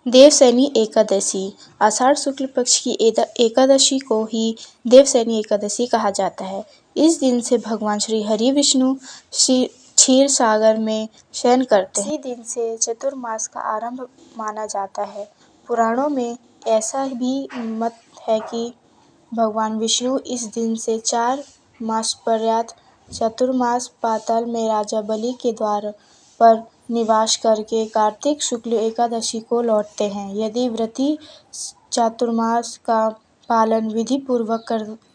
देवशयनी एकादशी आषाढ़ शुक्ल पक्ष की एकादशी को ही देवशयनी एकादशी कहा जाता है। इस दिन से भगवान श्री हरि विष्णु क्षीर सागर में शयन करते हैं। इसी दिन से चतुर्मास का आरंभ माना जाता है। पुराणों में ऐसा भी मत है कि भगवान विष्णु इस दिन से 4 मास पर्यंत चतुर्मास पाताल में राजा बलि के द्वार पर निवास करके कार्तिक शुक्ल एकादशी को लौटते हैं। यदि व्रती चातुर्मास का पालन विधि पूर्वक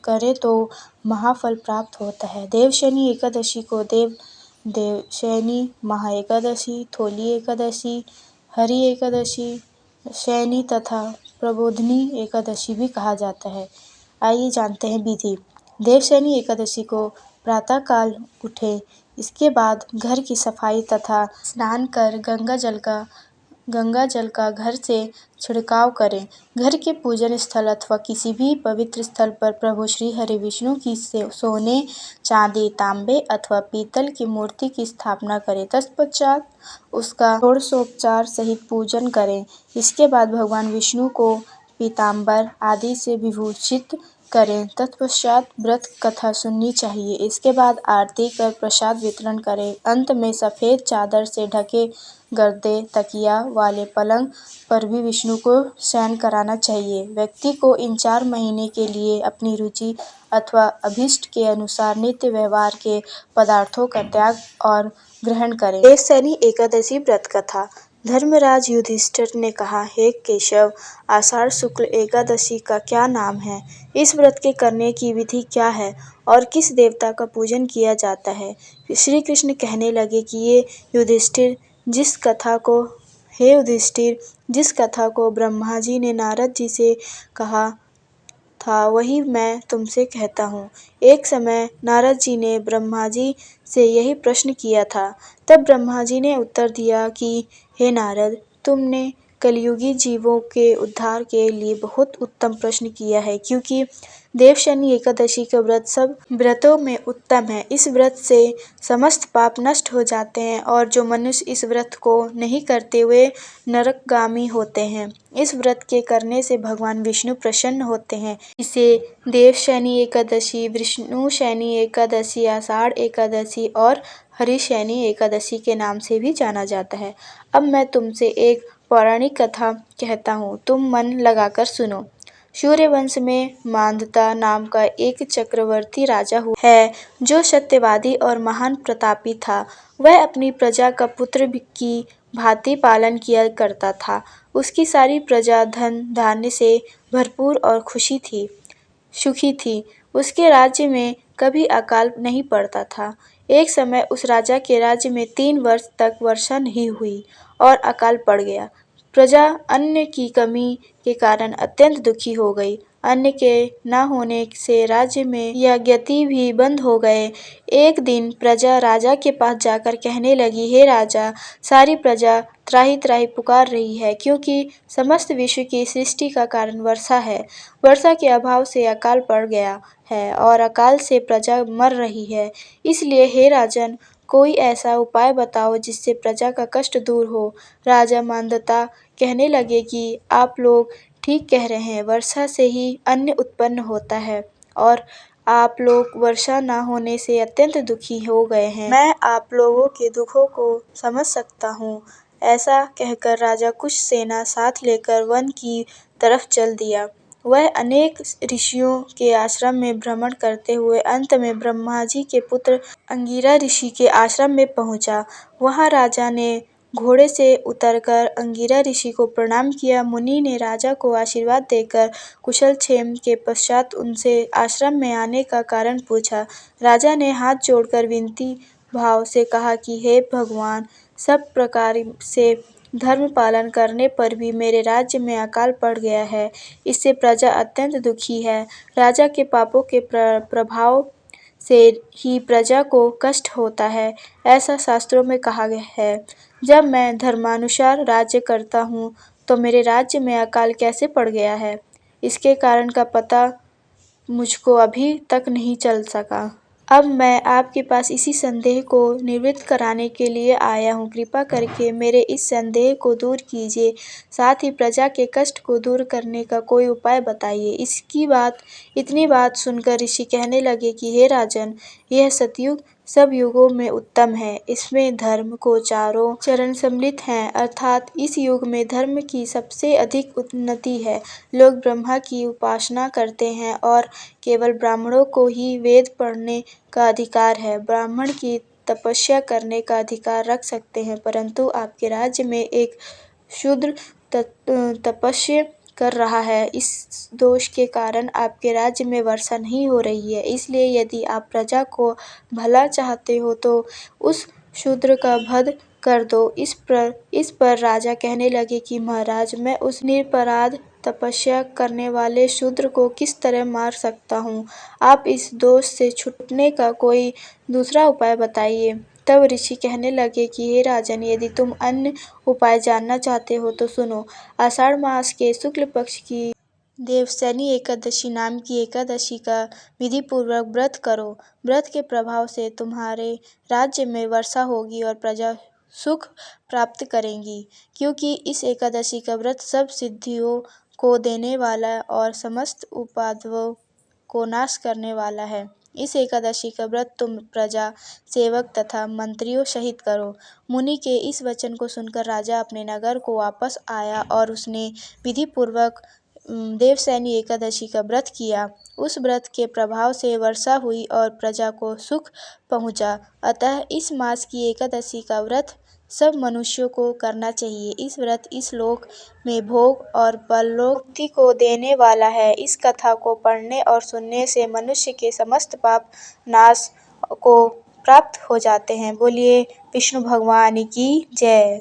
करे तो महाफल प्राप्त होता है। देवशयनी एकादशी को देवशयनी, महा एकादशी, थोली एकादशी, हरि एकादशी, शयनी तथा प्रबोधिनी एकादशी भी कहा जाता है। आइए जानते हैं विधि। देवशयनी एकादशी को प्रातःकाल उठें, इसके बाद घर की सफाई तथा स्नान कर गंगा जल का घर से छिड़काव करें। घर के पूजन स्थल अथवा किसी भी पवित्र स्थल पर प्रभु श्री हरि विष्णु की सोने, चांदी, तांबे अथवा पीतल की मूर्ति की स्थापना करें। तत्पश्चात उसका षोडशोपचार सहित पूजन करें। इसके बाद भगवान विष्णु को पीताम्बर आदि से विभूषित करें। तत्पश्चात व्रत कथा सुननी चाहिए। इसके बाद आरती कर प्रसाद वितरण करें। अंत में सफ़ेद चादर से ढके गद्दे, तकिया वाले पलंग पर भी विष्णु को शयन कराना चाहिए। व्यक्ति को इन 4 महीने के लिए अपनी रुचि अथवा अभीष्ट के अनुसार नित्य व्यवहार के पदार्थों का त्याग और ग्रहण करें। देवशयनी एकादशी व्रत कथा। धर्मराज युधिष्ठिर ने कहा, हे केशव, आषाढ़ शुक्ल एकादशी का क्या नाम है? इस व्रत के करने की विधि क्या है और किस देवता का पूजन किया जाता है? श्री कृष्ण कहने लगे कि हे युधिष्ठिर, जिस कथा को ब्रह्मा जी ने नारद जी से कहा था वही मैं तुमसे कहता हूँ। एक समय नारद जी ने ब्रह्मा जी से यही प्रश्न किया था। तब ब्रह्मा जी ने उत्तर दिया कि हे नारद, तुमने कलियुगी जीवों के उद्धार के लिए बहुत उत्तम प्रश्न किया है, क्योंकि देवशयनी एकादशी का व्रत सब व्रतों में उत्तम है। इस व्रत से समस्त पाप नष्ट हो जाते हैं और जो मनुष्य इस व्रत को नहीं करते वे नरकगामी होते हैं। इस व्रत के करने से भगवान विष्णु प्रसन्न होते हैं। इसे देवशयनी एकादशी, विष्णुशयनी एकादशी, आषाढ़ एकादशी और हरिशयनी एकादशी के नाम से भी जाना जाता है। अब मैं तुमसे एक पौराणिक कथा कहता हूँ, तुम मन लगाकर सुनो। सूर्यवंश में मांधाता नाम का एक चक्रवर्ती राजा है जो सत्यवादी और महान प्रतापी था। वह अपनी प्रजा का पुत्र की भांति पालन किया करता था। उसकी सारी प्रजा धन धान्य से भरपूर और सुखी थी। उसके राज्य में कभी अकाल नहीं पड़ता था। एक समय उस राजा के राज्य में 3 वर्ष तक वर्षा नहीं हुई और अकाल पड़ गया। प्रजा अन्न की कमी के कारण अत्यंत दुखी हो गई। अन्न के न होने से राज्य में यज्ञाति भी बंद हो गए। एक दिन प्रजा राजा के पास जाकर कहने लगी, हे राजा, सारी प्रजा त्राहि त्राहि पुकार रही है, क्योंकि समस्त विश्व की सृष्टि का कारण वर्षा है। वर्षा के अभाव से अकाल पड़ गया है और अकाल से प्रजा मर रही है। इसलिए हे राजन, कोई ऐसा उपाय बताओ जिससे प्रजा का कष्ट दूर हो। राजा मांधाता कहने लगे कि आप लोग ठीक कह रहे हैं, वर्षा से ही अन्न उत्पन्न होता है और आप लोग वर्षा न होने से अत्यंत दुखी हो गए हैं। मैं आप लोगों के दुखों को समझ सकता हूँ। ऐसा कहकर राजा कुछ सेना साथ लेकर वन की तरफ चल दिया। वह अनेक ऋषियों के आश्रम में भ्रमण करते हुए अंत में ब्रह्मा जी के पुत्र अंगिरा ऋषि के आश्रम में पहुंचा। वहां राजा ने घोड़े से उतरकर अंगिरा ऋषि को प्रणाम किया। मुनि ने राजा को आशीर्वाद देकर कुशल क्षेम के पश्चात उनसे आश्रम में आने का कारण पूछा। राजा ने हाथ जोड़कर विनती भाव से कहा कि हे भगवान, सब प्रकार से धर्म पालन करने पर भी मेरे राज्य में अकाल पड़ गया है। इससे प्रजा अत्यंत दुखी है। राजा के पापों के प्रभाव से ही प्रजा को कष्ट होता है, ऐसा शास्त्रों में कहा गया है। जब मैं धर्मानुसार राज्य करता हूँ तो मेरे राज्य में अकाल कैसे पड़ गया है, इसके कारण का पता मुझको अभी तक नहीं चल सका। अब मैं आपके पास इसी संदेह को निवृत्त कराने के लिए आया हूँ। कृपा करके मेरे इस संदेह को दूर कीजिए, साथ ही प्रजा के कष्ट को दूर करने का कोई उपाय बताइए। इतनी बात सुनकर ऋषि कहने लगे कि हे राजन, यह सतयुग सब युगों में उत्तम है। इसमें धर्म को चारों चरण सम्मिलित हैं, अर्थात इस युग में धर्म की सबसे अधिक उन्नति है। लोग ब्रह्मा की उपासना करते हैं और केवल ब्राह्मणों को ही वेद पढ़ने का अधिकार है। ब्राह्मण की तपस्या करने का अधिकार रख सकते हैं, परंतु आपके राज्य में एक शूद्र तपस्या कर रहा है। इस दोष के कारण आपके राज्य में वर्षा नहीं हो रही है। इसलिए यदि आप प्रजा को भला चाहते हो तो उस शूद्र का वध कर दो। इस पर राजा कहने लगे कि महाराज, मैं उस निरपराध तपस्या करने वाले शूद्र को किस तरह मार सकता हूँ? आप इस दोष से छूटने का कोई दूसरा उपाय बताइए। तब ऋषि कहने लगे कि हे राजन, यदि तुम अन्य उपाय जानना चाहते हो तो सुनो। आषाढ़ मास के शुक्ल पक्ष की देवशयनी एकादशी नाम की एकादशी का विधि पूर्वक व्रत करो। व्रत के प्रभाव से तुम्हारे राज्य में वर्षा होगी और प्रजा सुख प्राप्त करेंगी, क्योंकि इस एकादशी का व्रत सब सिद्धियों को देने वाला और समस्त उपायों को नाश करने वाला है। इस एकादशी का व्रत तुम प्रजा, सेवक तथा मंत्रियों सहित करो। मुनि के इस वचन को सुनकर राजा अपने नगर को वापस आया और उसने विधि पूर्वक देवशयनी एकादशी का व्रत किया। उस व्रत के प्रभाव से वर्षा हुई और प्रजा को सुख पहुँचा। अतः इस मास की एकादशी का व्रत सब मनुष्यों को करना चाहिए। इस व्रत इस लोक में भोग और परलोक मुक्ति को देने वाला है। इस कथा को पढ़ने और सुनने से मनुष्य के समस्त पाप नाश को प्राप्त हो जाते हैं। बोलिए विष्णु भगवान की जय।